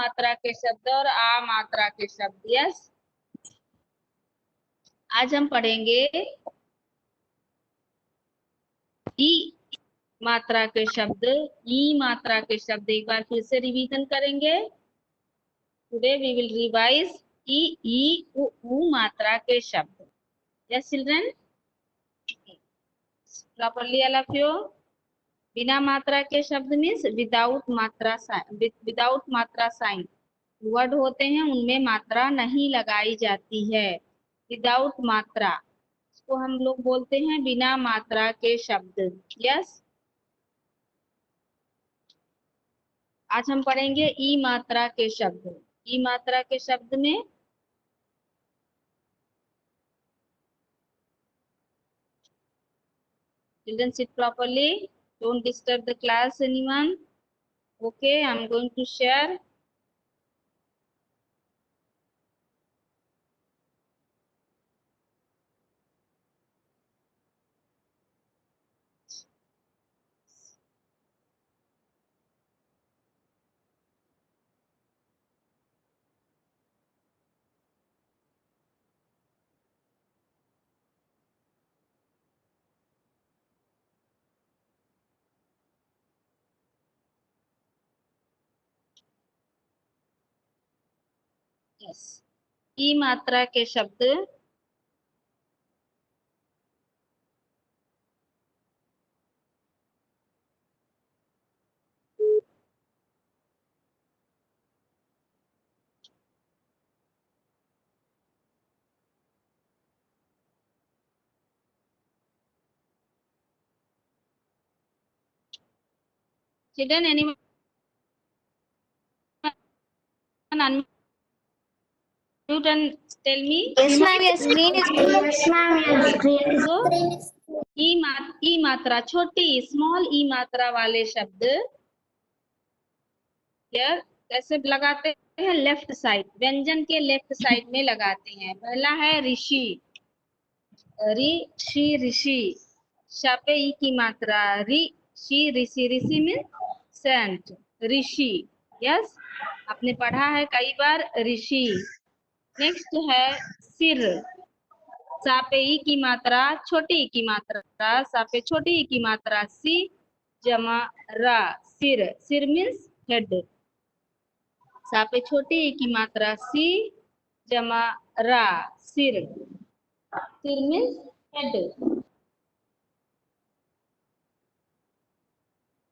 मात्रा के शब्द और आ मात्रा के शब्द। यस, आज हम पढ़ेंगे ई मात्रा के शब्द, ई मात्रा के शब्द। एक बार फिर से रिवीजन करेंगे। टुडे वी विल रिवाइज ई ऊ मात्रा के शब्द। Yes children, properly all of you. बिना मात्रा के शब्द मीन्स विदाउट मात्रा साइन। वर्ड होते हैं उनमें मात्रा नहीं लगाई जाती है। विदाउट मात्रा इसको हम लोग बोलते हैं बिना मात्रा के शब्द। यस, आज हम पढ़ेंगे ई मात्रा के शब्द। ई मात्रा के शब्द में children sit properly, don't disturb the class anyone. Okay, I'm going to share. Yes, ई मात्रा के शब्द children, anyone unmute and tell me. Yes, ma'am. Your screen is clear. Yes, ma'am. Your screen is So, green. ई मात्रा छोटी small ई मात्रा वाले शब्द कैसे लगाते हैं? लेफ्ट साइड, व्यंजन के लेफ्ट साइड में लगाते हैं। पहला है ऋषि, ऋषि ऋषि, श पे ई की मात्रा, ऋषि ऋषि, ऋषि मीन्स सेंट, ऋषि। यस, आपने पढ़ा है कई बार ऋषि। नेक्स्ट है सिर, सा पे ई की मात्रा, छोटी ई की मात्रा, सा पे छोटी ई की मात्रा, सी जमा रा, सिर, सिर मीन्स हेड। सा पे छोटी ई की मात्रा, सी जमा रा, सिर, सिर मीन्स हेड।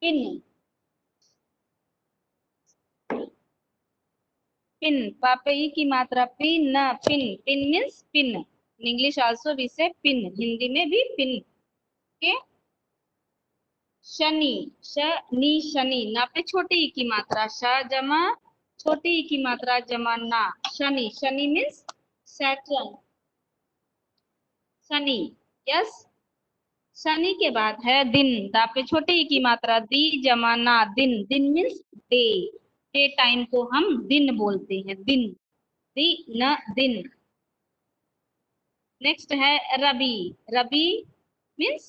पिन, पिन, पापे ई की मात्रा, pin, pin, pin means pin. In English also we say pin, Hindi में भी पिन। ओके, शनि, शनि शनि, ना पे छोटी ई की मात्रा, श जमा छोटी ई की मात्रा जमा ना, Shani, Shani means Saturn, Shani. Yes, Shani के बाद है दिन, दा पे छोटी ई की मात्रा, दी जमा ना, दिन, दिन मीन्स डे। डे टाइम को हम दिन बोलते हैं, दिन, दी न दिन। नेक्स्ट है Ravi, Ravi means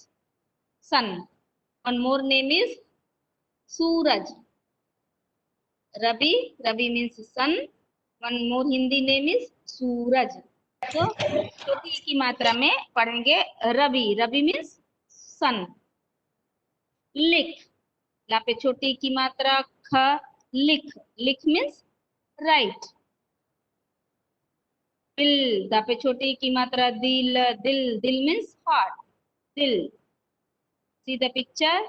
sun, one more name is suraj. Ravi, Ravi means sun, one more Hindi name is suraj. तो छोटी की मात्रा में पढ़ेंगे रवि, रवि मीन्स सन। लिख, ला पे छोटी की मात्रा, ख, लिख, लिख मीन्स राइट। दिल, दा पे छोटी की मात्रा, दिल, दिल, दिल मीन्स हार्ट, दिल। See the picture.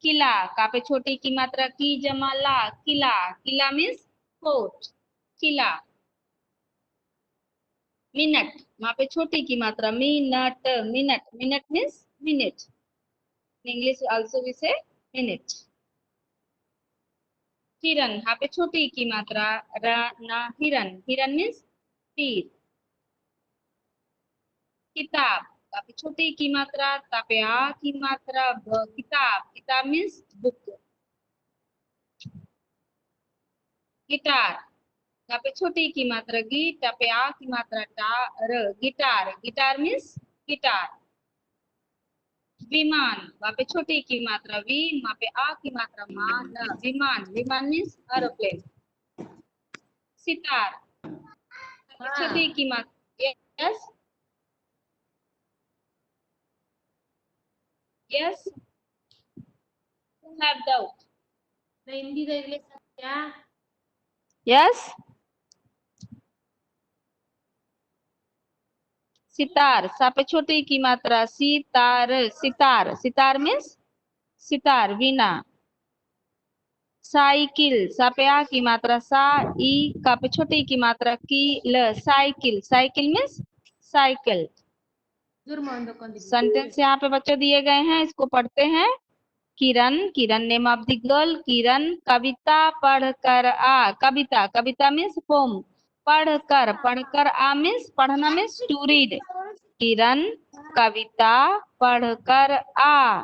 किला, का पे छोटी की मात्रा, की जमा ला, किला, किला मीन्स कोट, किला। मिनट, वहां पे छोटी की मात्रा, minute, minute, minute means minute. English also we say minute. हिरन, यहाँ पे छोटी की मात्रा, र ना, हिरन, हिरन मीन्स तीर। किताब, तापे छोटी की मात्रा, तापे आ की मात्रा, ब, किताब, किताब मीन्स बुक। गिटार, तापे छोटी की मात्रा, गी, तापे आ की मात्रा, टा, र, गिटार, गिटार मीन्स गिटार। विमान, वहाँ पे छोटी की मात्रा वी, वहाँ पे आ की मात्रा मा, न, विमान, विमान मीन्स एरोप्लेन। सितार, छोटी की मात्रा, yes yes, have doubt, Hindi देख ले क्या? यस। सितार, सा पे छोटी की मात्रा सितार, सितार, सितार मीन्स सितार, वीणा। साइकिल, सा पे आ की मात्रा सा, ई का पे छोटी की मात्रा की, ल, cycle, cycle means cycle. Sentence यहाँ पे बच्चों दिए गए हैं, इसको पढ़ते हैं। किरण, Kiran name of the girl, किरण कविता पढ़कर आ, कविता, कविता मीन्स पोम, पढ़कर, पढ़कर आ मीन्स पढ़ना मीन्स टू रीड। किरण कविता पढ़कर आ,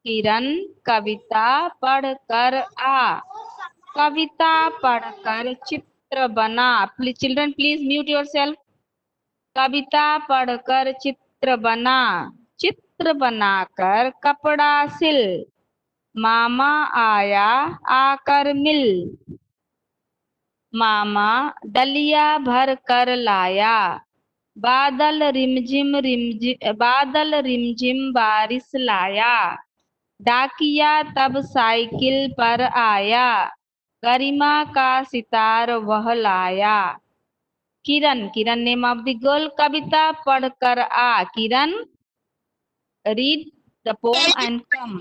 किरण कविता पढ़कर आ, कविता पढ़कर चित्र बना। Please children please mute yourself. कविता पढ़कर चित्र बना, चित्र बनाकर कपड़ा सिल, मामा आया आकर मिल, मामा डलिया भर कर लाया, बादल रिमझिम रिमझिम, बादल रिमझिम बारिश लाया, डाकिया तब साइकिल पर आया, गरिमा का सितार वह लाया। Kiran, Kiran name of the girl, कविता पढ़कर आ, Kiran read the poem and come.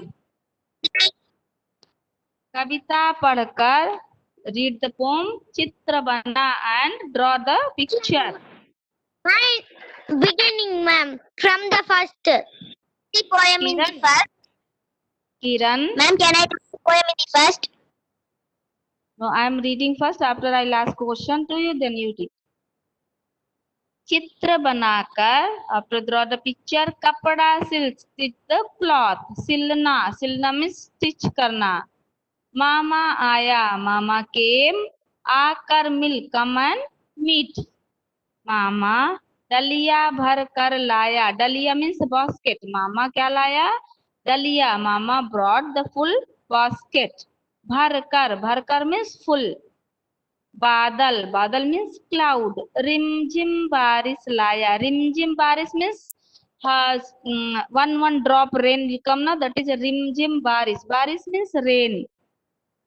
कविता पढ़कर रीड द पोम, चित्र बना and draw the picture. Beginning, ma'am. From the first. The poem in the Kiran. first. Kiran. Ma'am, can I do the poem in the first? No, I am reading first. After I'll ask question to you, then you read. चित्र बनाकर, after draw the picture, कपड़ा सिल, stitch the cloth, सिलना, सिलना means stitch करना। मामा आया, मामा came, आकर मिल, come and meet। मामा डलिया भर कर लाया, डलिया मीन्स बास्केट, मामा क्या लाया, डलिया, मामा brought the full basket। भर कर, भर कर मीन्स full। बादल, बादल मीन्स क्लाउड, रिमझिम बारिश लाया, रिमझिम बारिश means has one drop rain will come now, that is a rimjim baris, baris means rain,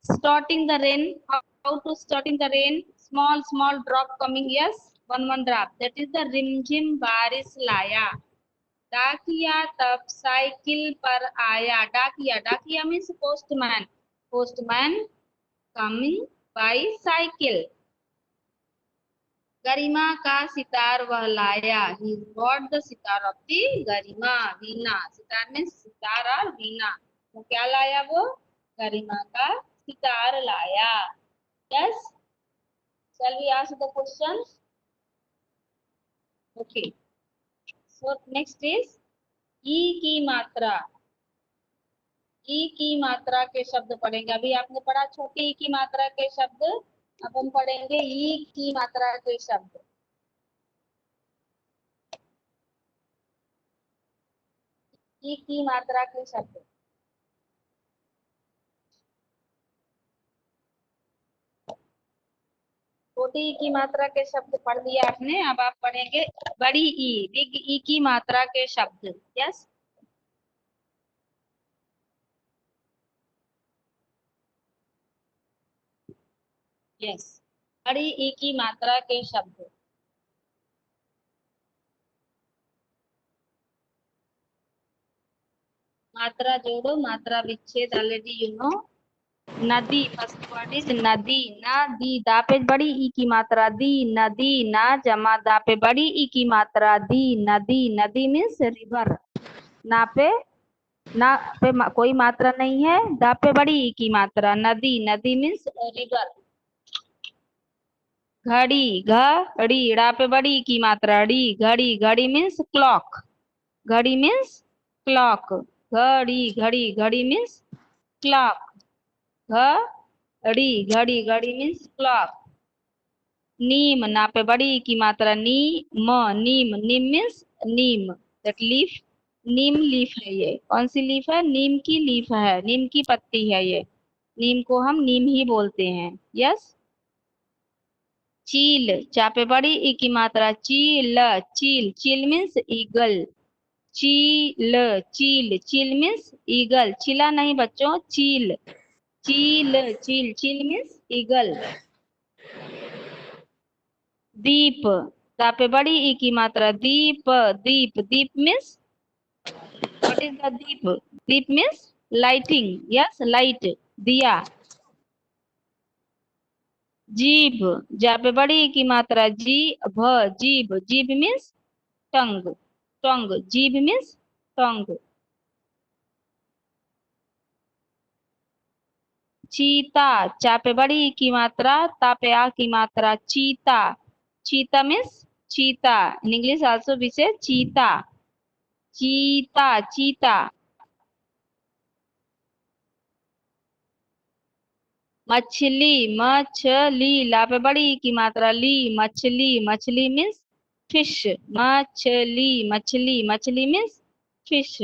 starting the rain, how to starting the rain, small drop coming, yes, one drop, that is the rimjim baris laya। डाकिया तब cycle पर आया, डाकिया, डाकिया means postman, postman coming by cycle। गरिमा का सितार वह लाया, he brought the sitar of the गरिमा, वीणा, सितार में सितार और वीणा, वो क्या लाया, वो गरिमा का सितार लाया। yes, shall we ask the questions? okay, so next is ई की मात्रा, ई की मात्रा के शब्द पढ़ेंगे। अभी आपने पढ़ा छोटी ई की मात्रा के शब्द, अब हम पढ़ेंगे ई की मात्रा के शब्द। ई की मात्रा के शब्द, छोटी ई की मात्रा के शब्द पढ़ लिया आपने, अब आप पढ़ेंगे बड़ी ई, बिग ई की मात्रा के शब्द। यस, यस, बड़ी ई की मात्रा के शब्द। मात्रा जोड़ो, मात्रा विच्छेद, ऑलरेडी यू नो। नदी, फर्स्ट वर्ड इज नदी, नदी, दा पे बड़ी ई की मात्रा दी, नदी, ना जमा दा पे बड़ी ई की मात्रा दी, नदी, नदी मीन्स रिवर, ना पे कोई मात्रा नहीं है, दा पे बड़ी ई की मात्रा, नदी, नदी मीन्स रिवर। घड़ी, घड़ी, ड़ा पे बड़ी ई की मात्रा डी, घड़ी, घड़ी मीन्स क्लॉक, घड़ी मीन्स क्लॉक, घड़ी, घड़ी, घड़ी मीन्स क्लॉक, घड़ी, घड़ी, घड़ी मीन्स क्लॉक। नीम, ना पे बड़ी की मात्रा नी, म, neem, neem means neem, that leaf, neem leaf है ये। कौन सी लीफ है? नीम की लीफ है, नीम की पत्ती है ये। नीम को हम नीम ही बोलते हैं। यस। चील, चा पे बड़ी ई की मात्रा चील, चील, चील मीन्स ईगल। चील, चील, चील मीन्स ईगल। चिला नहीं बच्चों, चील, चील, चील, चील मीन्स ईगल। दीप, दा पे बड़ी ई की मात्रा दीप, दीप, deep means what is the deep? Deep means lighting. Yes, light, diya. जीभ, जा पे बड़ी ई की मात्रा जीभ, जीभ, जीभ मीन्स टंग, टंग, जीभ मीन्स टंग। चीता, चा पे बड़ी ई की मात्रा ता पे आ की मात्रा चीता, चीता मीन्स चीता। इन इंग्लिश आल्सो वी से चीता, चीता, चीता। मछली, मछली, ला पे बड़ी ई की मात्रा ली, मछली, मछली मीन्स फिश। मछली, मछली, मछली मीन्स फिश।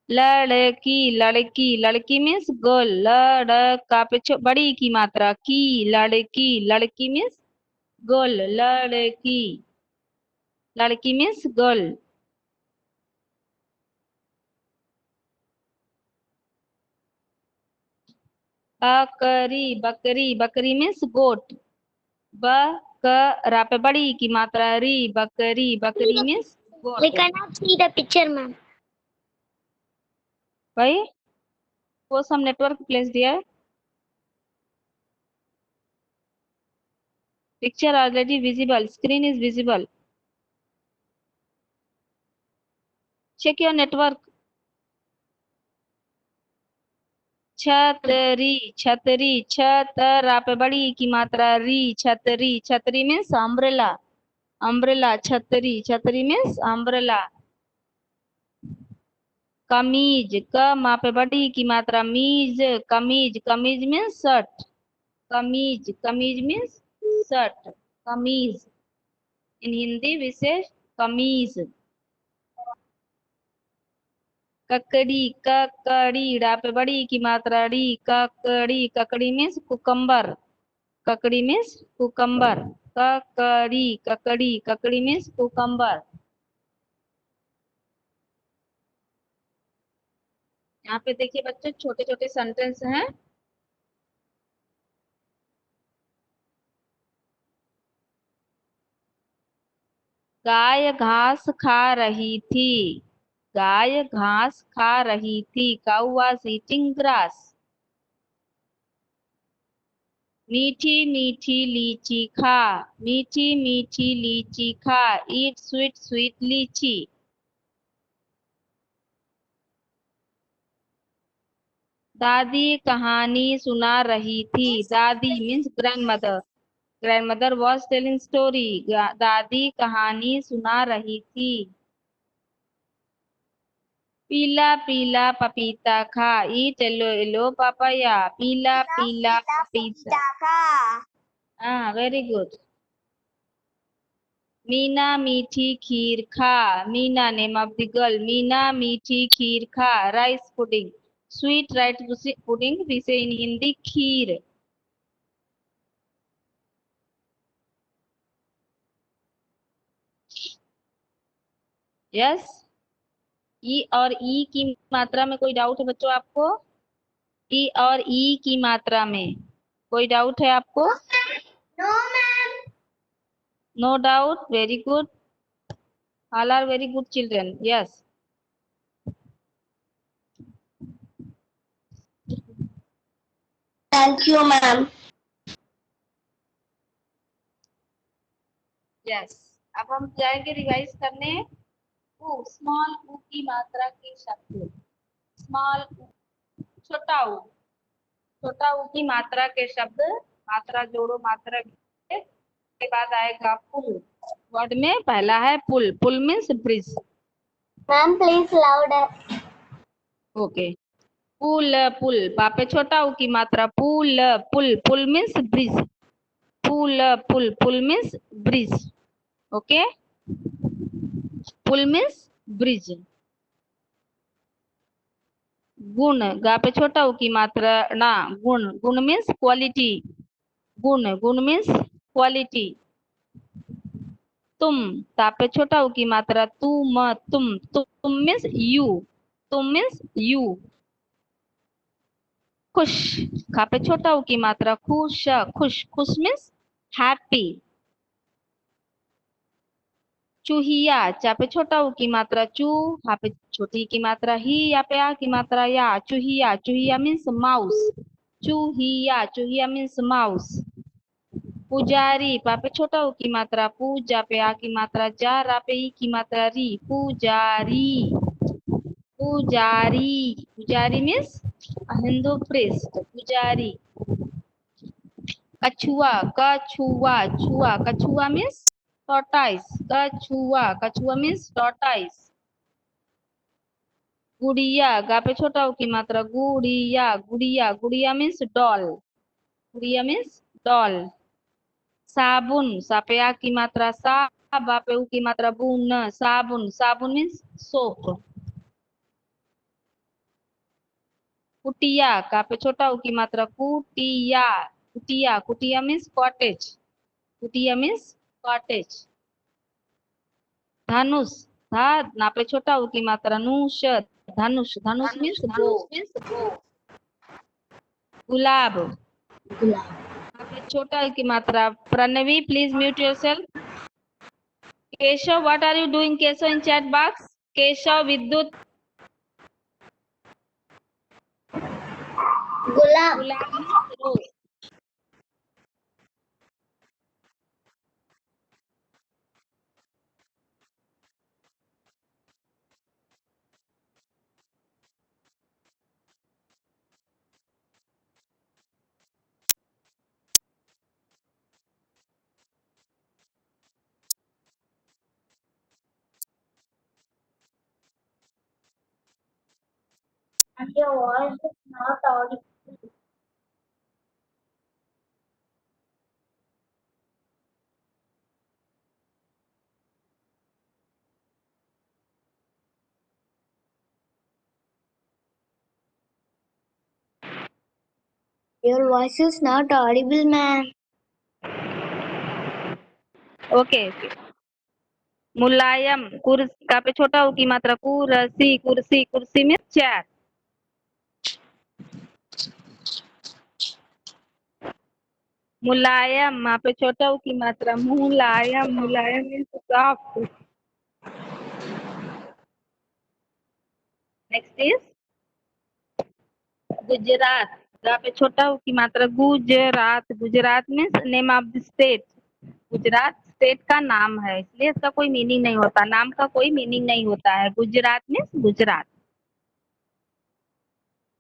लड़की, लड़की, लड़की मीन्स गर्ल। लड़का पे बड़ी ई की मात्रा की, लड़की, लड़की मीन्स गर्ल। लड़की, लड़की मीन्स गर्ल। बकरी, बकरी, बकरी मीन्स गोट। बकरा पे बड़ी ई की मात्रा री, बकरी, बकरी means We goat. cannot see the picture, ma'am. भाई वो some network placed here. Picture already visible. Screen is visible. Check your network. छतरी, छतरी, छतरा पे बड़ी ई की मात्रा री, छतरी, छतरी मीन्स अम्ब्रेला, अम्ब्रेला, छतरी, छतरी मीन्स अम्ब्रेला। कमीज, क मा पे बड़ी ई की मात्रा मीज, कमीज, कमीज मीन्स शर्ट। कमीज, कमीज मीन्स शर्ट, कमीज। इन हिंदी विशेष कमीज। ककड़ी, ककड़ी, ड़ा पे बड़ी की मात्रा ड़ी, ककड़ी, ककड़ी मीन्स कुकम्बर, ककड़ी मीन्स कुकम्बर। ककड़ी, ककड़ी, ककड़ी मीन्स कुकम्बर। यहाँ पे देखिए बच्चों छोटे छोटे सेंटेंस हैं। गाय घास खा रही थी, गाय घास खा रही थी। काऊ वाज ईटिंग ग्रास। मीठी मीठी लीची खा, मीठी मीठी लीची खा। ईट स्वीट स्वीट लीची। दादी कहानी सुना रही थी, दादी means grand mother, grand mother was telling story. दादी कहानी सुना रही थी। पीला पीला पपीता खा, ईट येलो येलो पापाया। पीला पीला पपीता। हाँ, वेरी गुड। मीना मीठी खीर खा, Meena name of the girl. Meena मीठी खीर खा। Rice pudding, sweet rice pudding we say in Hindi kheer. यस। ई और ई की मात्रा में कोई डाउट है बच्चों आपको? ई और ई की मात्रा में कोई डाउट है आपको? No, ma'am. No doubt, very good. All are very good children. Yes. Thank you, ma'am. Yes. अब हम जाएंगे रिवाइज करने। ऊ, स्मॉल ऊ की मात्रा के शब्द। स्मॉल ऊ, छोटा ऊ, छोटा ऊ की मात्रा के शब्द। मात्रा जोड़ो, मात्रा के बाद आएगा पुल। वर्ड में पहला है पुल। Pul means bridge. Ma'am, please louder. Okay. पुल, पुल, पापे छोटा ऊ की मात्रा पुल, पुल, पुल मीन्स ब्रिज। पुल, पुल, pul means bridge. Okay. Pul means bridge. गुण, गा पे छोटा ऊ की मात्रा ना, गुण, गुण मीन्स क्वालिटी, गुण, गुण मीन्स क्वालिटी। तुम, ता पे छोटा ऊ की मात्रा तुम, तुम मीन्स यू, तुम मीन्स यू। खुश, खा पे छोटा ऊ की मात्रा खुश, खुश, खुश मीन्स हैप्पी। चूहिया, चा पे छोटा ऊ की मात्रा चू, हा पे छोटी की मात्रा ही, या पे आ की मात्रा या, चूहिया, चूहिया मीन्स माउस, चूहिया, चूहिया मीन्स माउस। पुजारी, पा पे छोटा ऊ की मात्रा पू, जा पे आ की मात्रा जा, रा पे ई की मात्रा री, पुजारी, पुजारी, पुजारी मीन्स हिंदू प्रेस्ट, पुजारी। कछुआ, कछुआ, छुआ, कछुआ मीन्स tortoise, कछुआ, कछुआ मीन्स tortoise। गुड़िया, गा पे छोटा ऊ की मात्रा गुड़िया, गुड़िया, गुड़िया मीन्स डॉल, गुड़िया मीन्स डॉल। साबुन, सा पे आ की मात्रा सा, बा पे ऊ की मात्रा बुन, साबुन, साबुन मीन्स सोप। कुटिया, का पे छोटा ऊ की मात्रा कुटिया, कुटिया, कुटिया मीन्स कॉटेज, कुटिया मीन्स कॉटेज। धनुष, धा, ना पे छोटा ऊ की मात्रा नुष, धनुष, धनुष मीन्स बो। गुलाब, ना पे छोटा ऊ की मात्रा Pranavi, please mute yourself. Keshav, what are you doing Keshav in chat box? Keshav, Vidyut, गुलाब। Gulab means rose. Your voice is not audible. Your voice is not audible, ma'am. Okay, okay. मुलायम, कुर्स, का पे छोटा ऊ की मात्रा कुर्सी, कुर्सी, कुर्सी मीन्स चेयर। मुलायम, मा पे छोटा ऊ की मात्रा मुलायम, mulayam means soft. Next is Gujarat, गा पे छोटा ऊ की मात्रा Gujarat, Gujarat means name of the state, Gujarat state का नाम है, इसलिए इसका कोई मीनिंग नहीं होता, नाम का कोई मीनिंग नहीं होता है। गुजरात मीन्स गुजरात।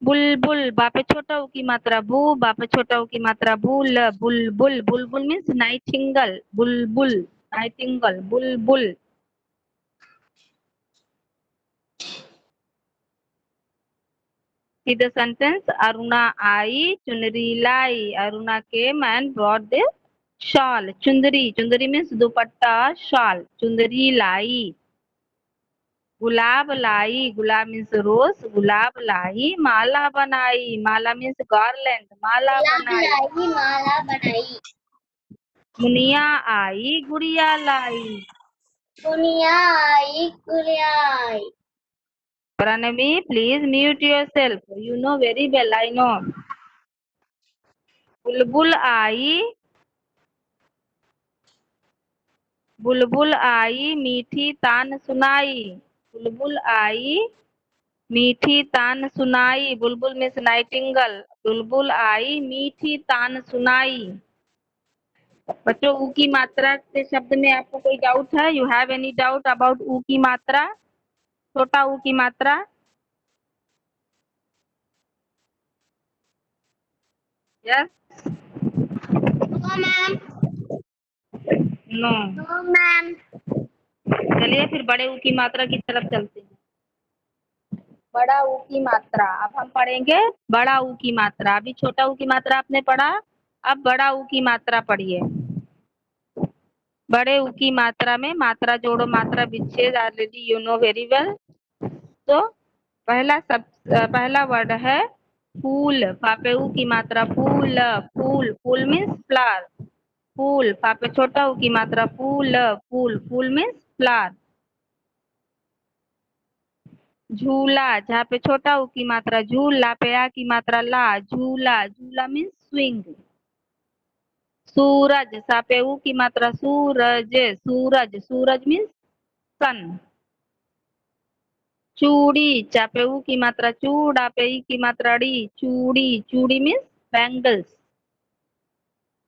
बुलबुल, बापे छोटा ऊ की मात्रा बू, बापे छोटा ऊ की मात्रा bull, Bulbul, Bulbul means Nightingale, Bulbul, Nightingale, Bulbul. See the sentence, Aruna आई, चुनरी लाई, Aruna came and brought the shawl, चुंदरी, चुंदरी means दुपट्टा, shawl, चुंदरी लाई। गुलाब लाई, गुलाब मीन्स रोज, गुलाब लाई, माला बनाई, माला मीन्स गार्लैंड, माला बनाई। माला बनाई। मुनिया आई, गुड़िया लाई। दुनिया आई, गुड़िया आई। Pranavi, please mute yourself, you know very well, I know। बुलबुल आई, बुलबुल आई, मीठी तान सुनाई, बुलबुल आई, मीठी तान सुनाई, बुलबुल मीन्स नाइटिंगल, बुलबुल आई, मीठी तान सुनाई। बच्चों, ऊ की मात्रा के शब्द में आपको कोई डाउट है? You have any doubt about ऊ की मात्रा, छोटा ऊ की मात्रा? Yes, no ma'am. No. No ma'am. चलिए फिर बड़े ऊ की मात्रा की तरफ चलते हैं। बड़ा ऊ की मात्रा, अब हम पढ़ेंगे बड़ा ऊ की मात्रा। अभी छोटा ऊ की मात्रा आपने पढ़ा, अब बड़ा ऊ की मात्रा पढ़िए। बड़े ऊ की मात्रा में मात्रा जोड़ो मात्रा विच्छेद already you know very well. तो पहला वर्ड है फूल, फापे ऊ की मात्रा फूल, फूल, फूल मीन्स फ्लावर, फूल, फापे छोटा ऊ की मात्रा फूल, फूल, फूल मीन्स फ्लावर। झूला, जहाँ पे छोटा ऊ की मात्रा झूल, ला पे आ की मात्रा ला, झूला, झूला मीन्स स्विंग। सूरज, सा पे ऊ की मात्रा सूरज, सूरज, सूरज मीन्स सन। चूड़ी, चा पे ऊ की मात्रा चूड़ा, पे ई की मात्रा ड़ी, चूड़ी, चूड़ी मीन्स बैंगल्स।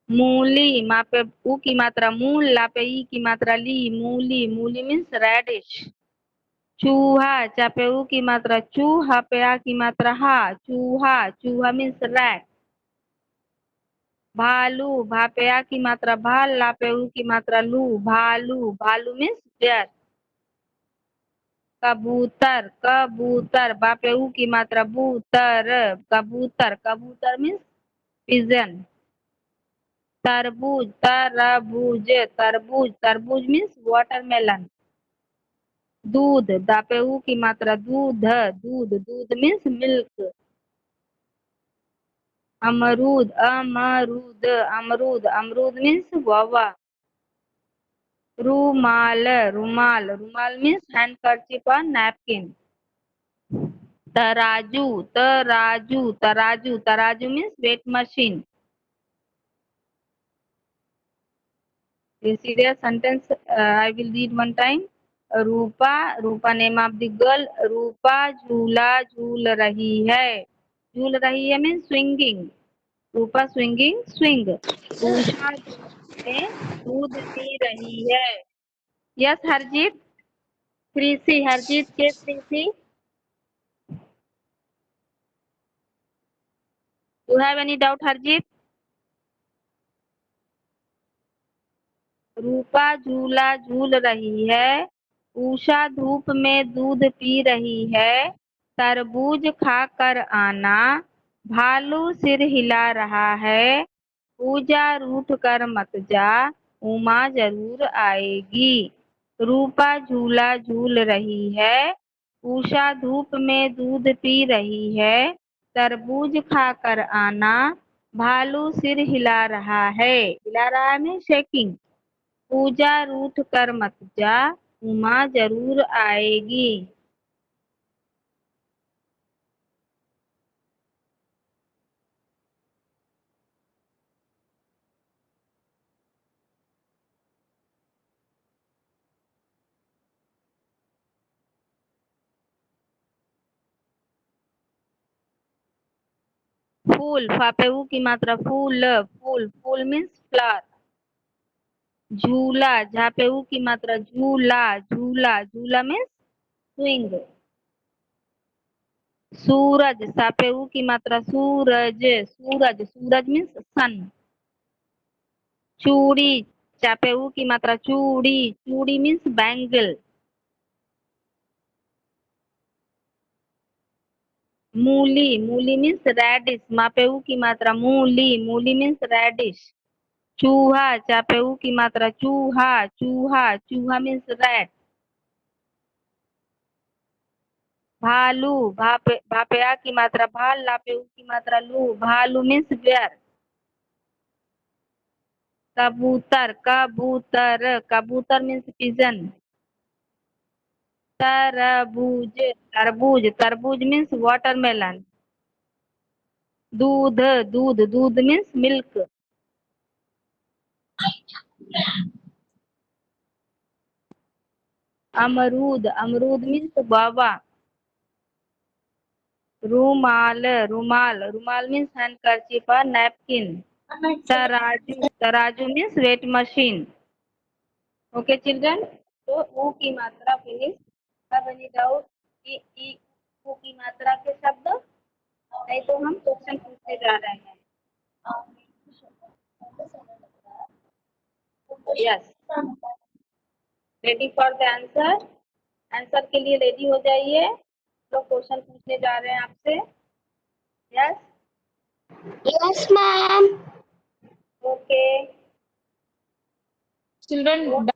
मूली, मा पे ऊ की मात्रा मूल, ला पे ई की मात्रा ली, मूली, मूली मीन्स रेडिश। चूहा, चा पे ऊ की मात्रा चूहा, पे आ की मात्रा हा, चूहा, चूहा मीन्स रैट। भालू, भा पे आ की मात्रा भाल, ला पे ऊ की मात्रा लू, भालू, भालू मीन्स बेयर। कबूतर, कबूतर, बा पे ऊ की मात्रा बूतर, कबूतर, कबूतर मीन्स पिजन। तरबूज, तरबूज, तरबूज, तरबूज मीन्स वाटरमेलन। दूध, दा पे ऊ की मात्रा दूध, दूध, दूध मीन्स मिल्क। अमरूद, अमरूद, अमरूद, अमरूद मीन्स गुआवा। रूमाल, रुमाल, रुमाल मीन्स हैंडकरचीफ और नैपकिन। तराजू, तराजू, तराजू, taraju means weight machine. You see their sentence, I will read one time. Rupa, Rupa name of the girl, Rupa झूला झूल रही है, झूल रही है means swinging, Rupa swinging swing. Usha में दूध पी रही है। यस हरजीत, प्रीति, हरजीत के Preeti, you have any doubt Harjeet? Rupa झूला झूल रही है, उषा धूप में दूध पी रही है, तरबूज खाकर आना, भालू सिर हिला रहा है, पूजा रूठ कर मत जा, उमा जरूर आएगी। रूपा झूला झूल रही है, उषा धूप में दूध पी रही है, तरबूज खाकर आना, भालू सिर हिला रहा है, हिला रहा है शेकिंग, पूजा रूठ कर मत जा, उमा जरूर आएगी। फूल, फापे ऊ की मात्रा फूल, फूल, फूल मीन्स फ्लावर। झूला, जहाँ पे ऊ की मात्रा झूला, झूला, झूला मीन्स स्विंग। सूरज, सा पे ऊ की मात्रा सूरज, सूरज, सूरज मीन्स सन। चूड़ी, चा पे ऊ की मात्रा चूड़ी, चूड़ी मीन्स बैंगल। मूली, मूली मीन्स रेडिश, मा पे ऊ की मात्रा मूली, मूली मीन्स रेडिश। चूहा, चा पे ऊ की मात्रा चूहा, चूहा, चूहा मीन्स रैट। भालू, भापे आ की मात्रा भाल, ला पे ऊ की मात्रा लू, भालू मीन्स बेयर। कबूतर, कबूतर, कबूतर मीन्स पिजन। तरबूज, तरबूज, तरबूज मीन्स वाटरमेलन। दूध, दूध, दूध मीन्स मिल्क। अमरूद, अमरूद मीन्स गुआवा। रूमाल, रुमाल, रुमाल मीन्स हैंडकरचीफ और नैपकिन। तराजू, taraju means weight machine. Okay children, तो ऊ की मात्रा फिनिश। अब एनी डाउट कि ई ऊ की मात्रा के शब्द, नहीं तो हम क्वेश्चन पूछते जा रहे हैं। Yes, ready for the answer, answer के लिए रेडी हो जाइए, तो क्वेश्चन पूछने जा रहे हैं आपसे। Yes, Yes, ma'am. Okay. Children, double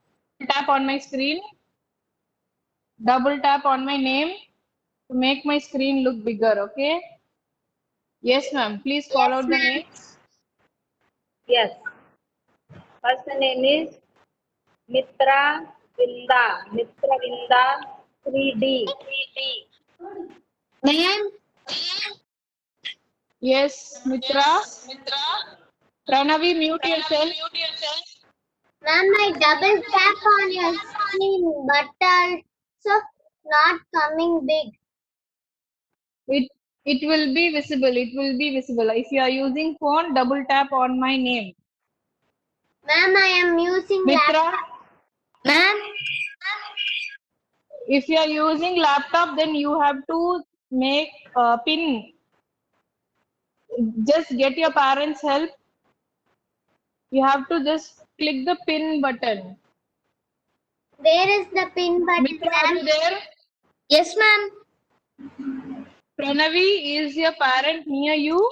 tap on my screen. Double tap on my name to make my screen look bigger, okay? Yes, ma'am. Please call out the names. Yes. First name is Mitra Vinda. Mitra Vinda 3D. Ma'am. Yes, Mitra. Pranavi, mute yourself. Ma'am, I double tap on your screen, but also not coming big. It will be visible. It will be visible. If you are using phone, double tap on my name. Ma'am, I am using Mitra, laptop. Ma'am. if you are using laptop, then you have to make a pin. Just get your parents' help. You have to just click the pin button. Where is the pin button, Mitra, are you ma'am? there? Yes, ma'am. Pranavi, is your parent near you?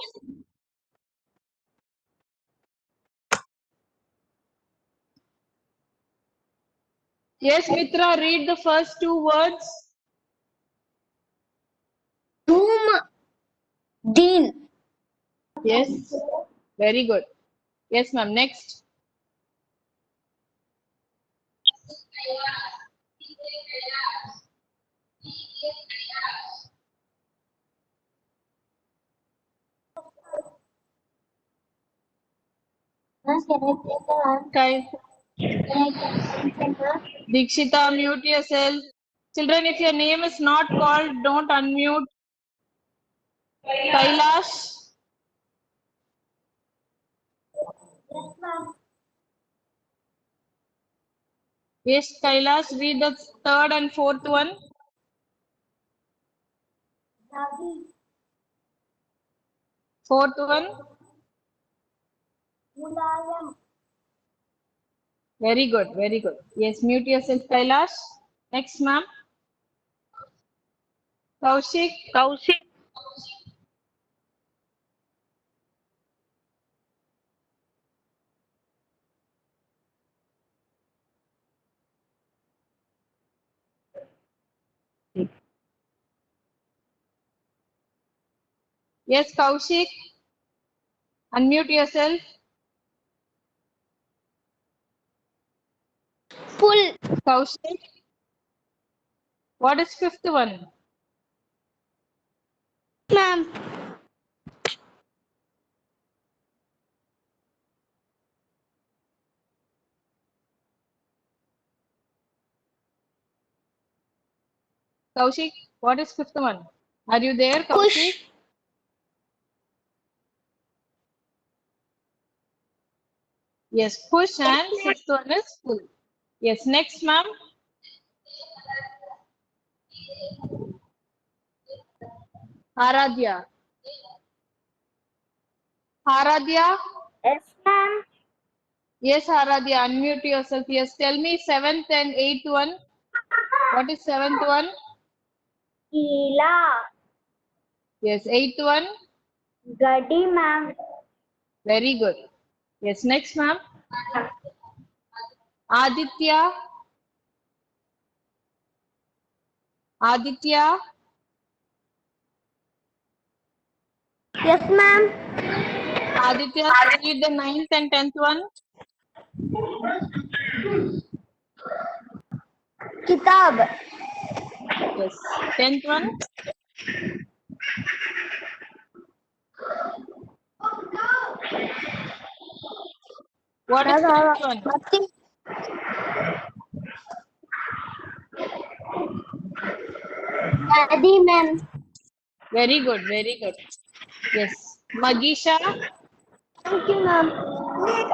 Yes, Mitra, read the first two words. Boom. Dean. Yes, very good. Yes, ma'am. Next. Ma'am, can I take the one? Kai. Can I take the one? Dikshita, mute yourself. Children, if your name is not called, don't unmute. Kailash. Yes, ma'am. Yes, Kailash, read the third and fourth one. Ravi. Fourth one. Mulayam. Very good, very good. Yes, mute yourself, Kailash. Next, ma'am. Kaushik. Yes, Kaushik. Unmute yourself. Pull. Kaushik. What is fifth one? Ma'am. Kaushik, what is fifth one? Are you there, Kaushik? Push. Yes, push, and sixth one is pull. Yes, next, ma'am. Aradhya. Aradhya. Yes, ma'am. Yes, Aradhya, unmute yourself. Yes, tell me seventh and eighth one. What is seventh one? Keela. Yes, eighth one. Gadi, ma'am. Very good. Yes, next, ma'am. Aditya. Aditya. Yes, ma'am. Aditya, read the ninth and tenth one. Kitab. Yes, tenth one. What is tenth one? Nothing. Gadi, ma'am. Very good, very good. Yes, Magisha. Thank you, ma'am.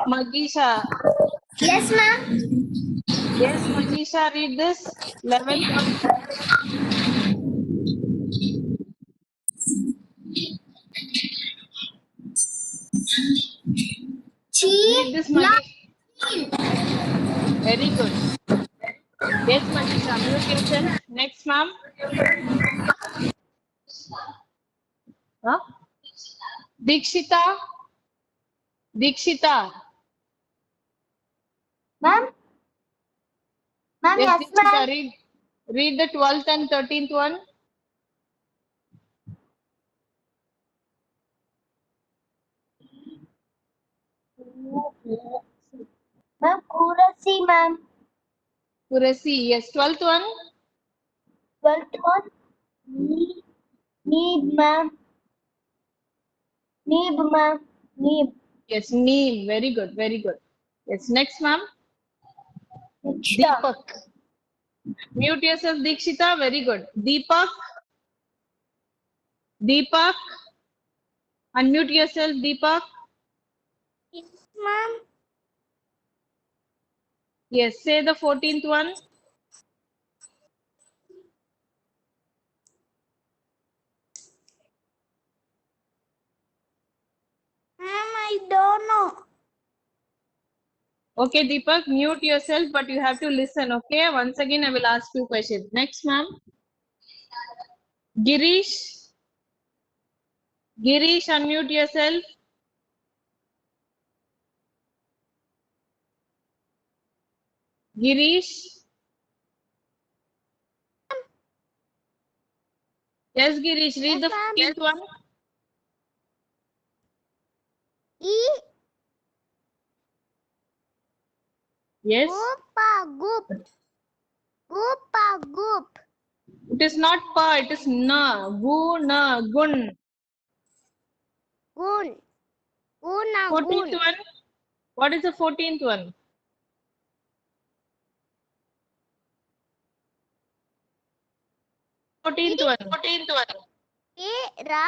Magisha. Yes, ma'am. Yes, Magisha, read this. 11th one. Read this, Magisha. Very good. Yes, Magisha, mute yourself. Next, ma'am. Huh? Dikshita. Dikshita. Ma'am. Ma'am, Yes, yes, Deepshita, ma'am. read the 12th and 13th one. Ma'am, Kurasi, ma'am. Kurasi, yes. 12th one. 12th one. Neeb, ma'am. Neeb, ma'am. Neeb. Yes, Neem. Very good, very good. Yes, next, ma'am. Nikshita. Deepak. Mute yourself, Dikshita. Very good. Deepak. Deepak. Unmute yourself, Deepak. Yes, ma'am. Yes, say the 14th one. Ma'am, I don't know. Okay, Deepak, mute yourself, but you have to listen, okay? Once again, I will ask you questions. Next, ma'am. Girish. Girish, unmute yourself. Girish. Yes, Girish, read Yes, the ma'am. 14th one. E. Yes. Goopa, goop. Goopa, goop. It is not pa, it is na. Gu, na, gun. Goon. Goona, 14th goon. one. What is the 14th one? Fourteenth one. E. Ra.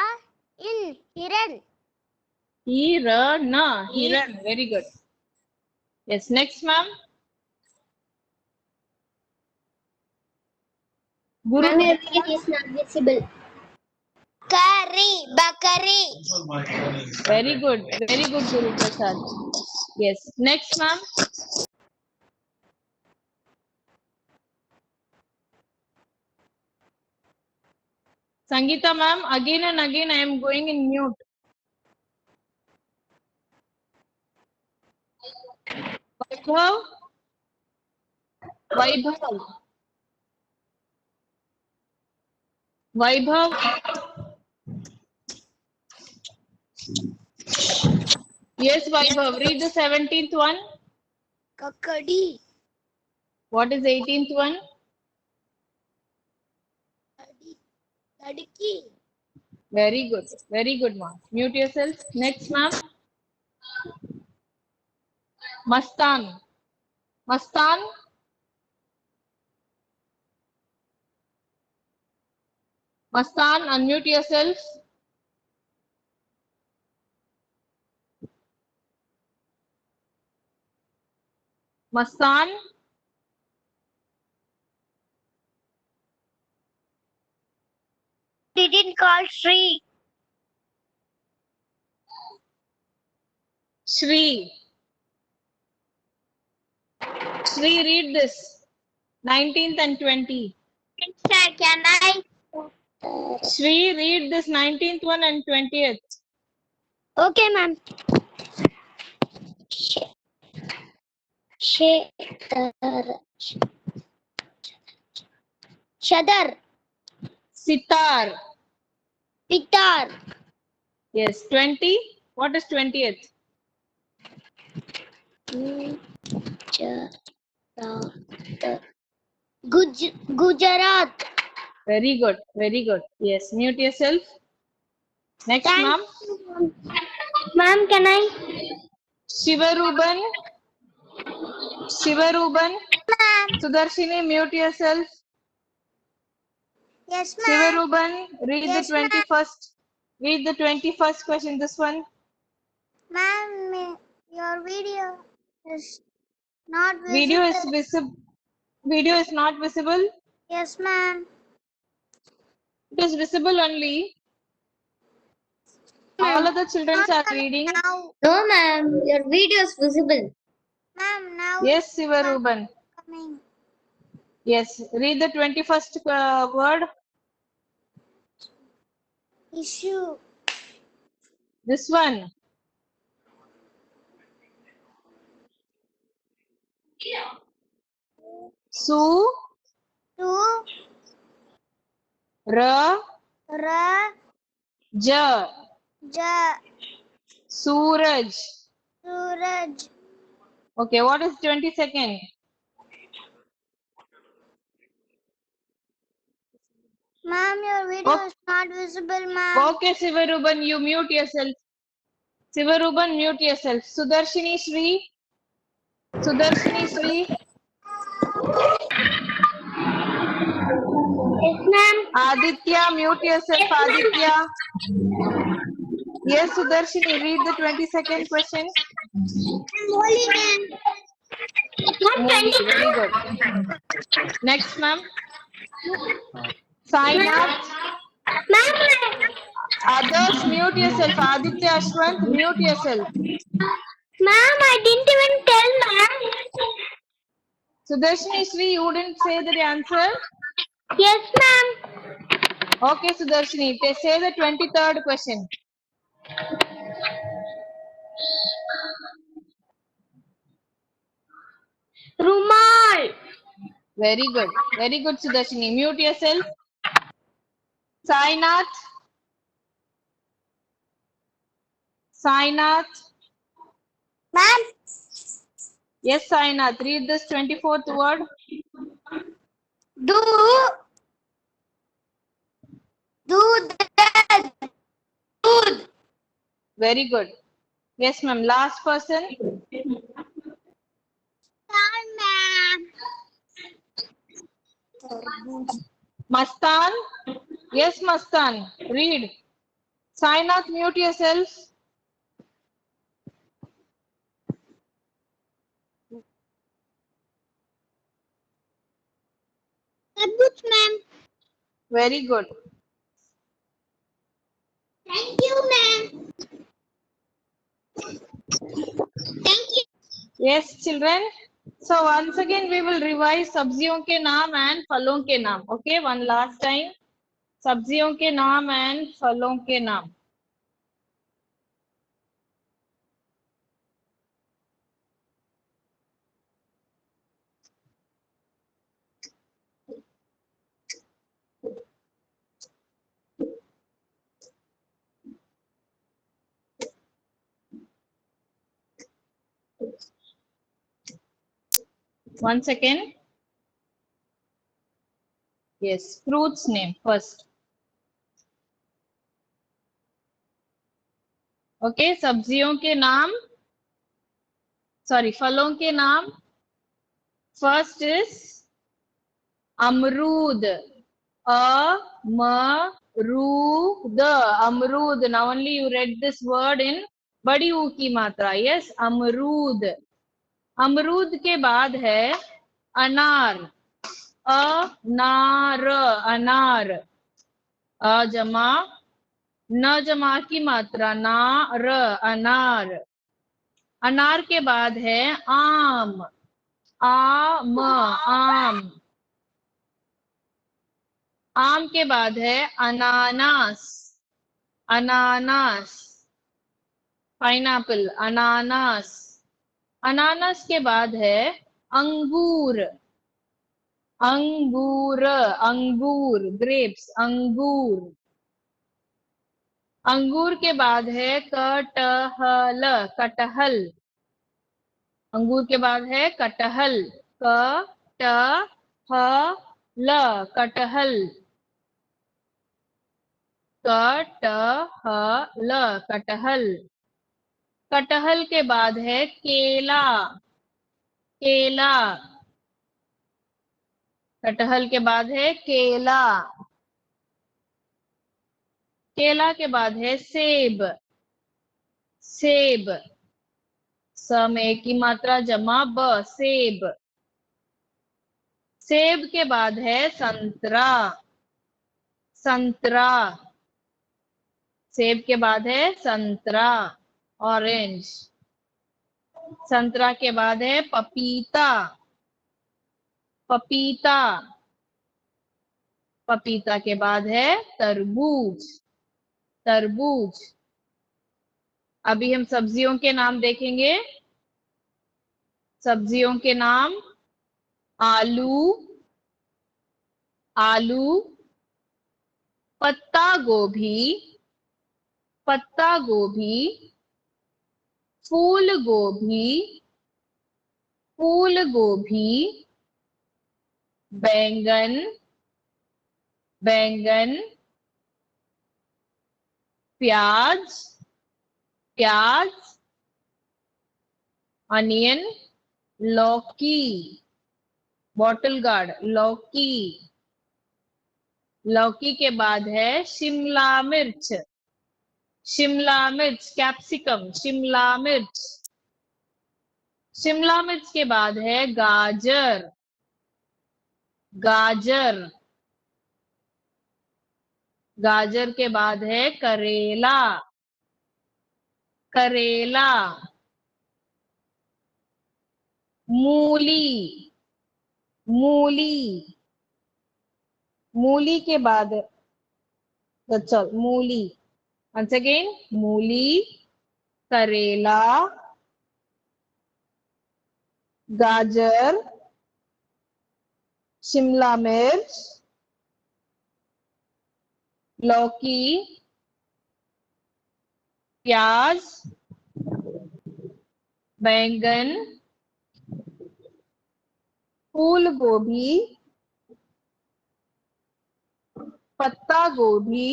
In. Hiran. Hirana. Hiran. Very good. Yes, next, ma'am. Guru. Ma'am, your video is not visible. Curry. Bakari. Very good. Very good, Guru Prasad. Yes. Next, ma'am. Sangeeta, ma'am. Again and again, I am going in mute. Vaibhav. Vaibhav. Vaibhav. Yes, Vaibhav. Read the 17th one. Kakadi. What is 18th one? Ladki. Very good. Very good, ma'am. Mute yourself. Next, ma'am. Mastan. Mastan. Mastan, unmute yourself. Mastan. Didn't call Sri. Shri. Shri, read this. 19th and 20. Sir, can I? Shri, read this 19th one and 20th. Okay, ma'am. Shadar. Sitar. Pitar. Yes, 20. What is 20th? Gujarat. Very good. Very good. Yes, mute yourself. Next, Thank ma'am. you. Ma'am, can I? Shivaruban. Shivaruban. Ma'am. Sudarshini, mute yourself. Yes, ma'am. Shivaruban, read Yes, the 21st. Read the 21st question. This one. Ma'am, your video is not Video is visible. visible. Video is not visible. Yes, ma'am. It is visible only. All other children are reading. Now. No, ma'am. Your video is visible. Ma'am, now Yes, Shivaruban. coming. Yes, read the 21st word. Issue. This one. सु Su. र Ra. ज Ja. Suraj. Suraj. Okay, what is 22nd? Ma'am, your video Okay. is not visible, ma'am. Okay, Sivaruban, you mute yourself. Sivaruban, mute yourself. Sudarshini Shri. Sudarshini Shri. Yes, ma'am. Aditya, mute yourself. Yes, ma'am. Aditya. Yes, Sudarshini, read the 22nd question. Holy ma'am. Ma'am, Holy, 20. very good. Next, ma'am. Sainath. Ma'am, Others, mute yourself. Aditya, Ashwant, mute yourself. ma'am, I didn't even tell, ma'am. Sudarshini Shri, you didn't say the answer? Yes, ma'am. Okay, Sudarshini, say the 23rd question. Rumal. Very good. Very good, Sudarshini. Mute yourself. Sainath. Sainath. Ma'am. Yes, Sainath. Read this 24th word. Do. Dood. Dood. Very good. Yes, ma'am. Last person. Ma'am. Mastan. Yes, Mastan. Read. Sainath, mute yourself. Good, ma'am. Very good. Thank you, ma'am. Thank you. Yes, children. So once again we will revise सब्जियों के नाम and फलों के नाम. Okay, one last time. सब्जियों के नाम and फलों के नाम. One second. Yes, fruits name first. Okay, सब्जियों के नाम. Sorry, फलों के नाम. First is अमरूद. अमरूद. अमरूद. Now only you read this word in बड़ी ऊ की मात्रा. Yes, अमरूद. अमरूद के बाद है अनार. अनार. अनार. अजमा न जमा की मात्रा नार. अनार. अनार के बाद है आम. आम. आम. आम के बाद है अनानास. अनानास. पाइनएप्पल. अनानास. अनानास के बाद है अंगूर. अंगूर. अंगूर. ग्रेप्स. अंगूर. अंगूर के बाद है कटहल. कटहल. अंगूर के बाद है कटहल. कटहल. कटहल. कटहल. कटहल. कटहल के बाद है केला. केला. कटहल के बाद है केला. केला के बाद है सेब. सेब. स में एक की मात्रा जमा ब. सेब. सेब के बाद है संतरा. संतरा. सेब के बाद है संतरा. ऑरेंज. संतरा के बाद है पपीता. पपीता. पपीता के बाद है तरबूज. तरबूज. अभी हम सब्जियों के नाम देखेंगे. सब्जियों के नाम आलू, आलू, पत्ता गोभी, पत्ता गोभी, फूल गोभी, फूल गोभी, बैंगन, बैंगन, प्याज, प्याज, अनियन, लौकी, बॉटल गार्ड, लौकी, लौकी के बाद है शिमला मिर्च, शिमला मिर्च, कैप्सिकम, शिमला मिर्च, शिमला मिर्च के बाद है गाजर, गाजर, गाजर के बाद है करेला, करेला, मूली, मूली, मूली के बाद चल मूली, once again मूली, करेला, गाजर, शिमला मिर्च, लौकी, प्याज, बैंगन, फूल गोभी, पत्ता गोभी,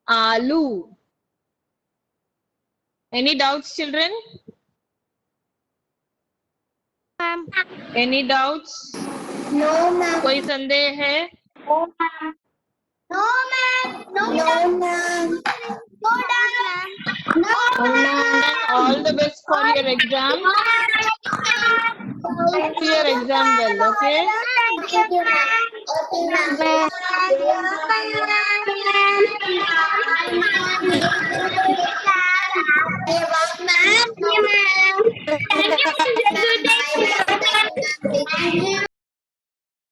आलू. Any doubts, children? Any doubts? No, ma'am. कोई संदेह है? No, ma'am. No, ma'am. No, ma'am. No, ma'am. No, Then all the best for your exam. Do your exam well, okay? Thank you, ma'am. Thank you, ma'am.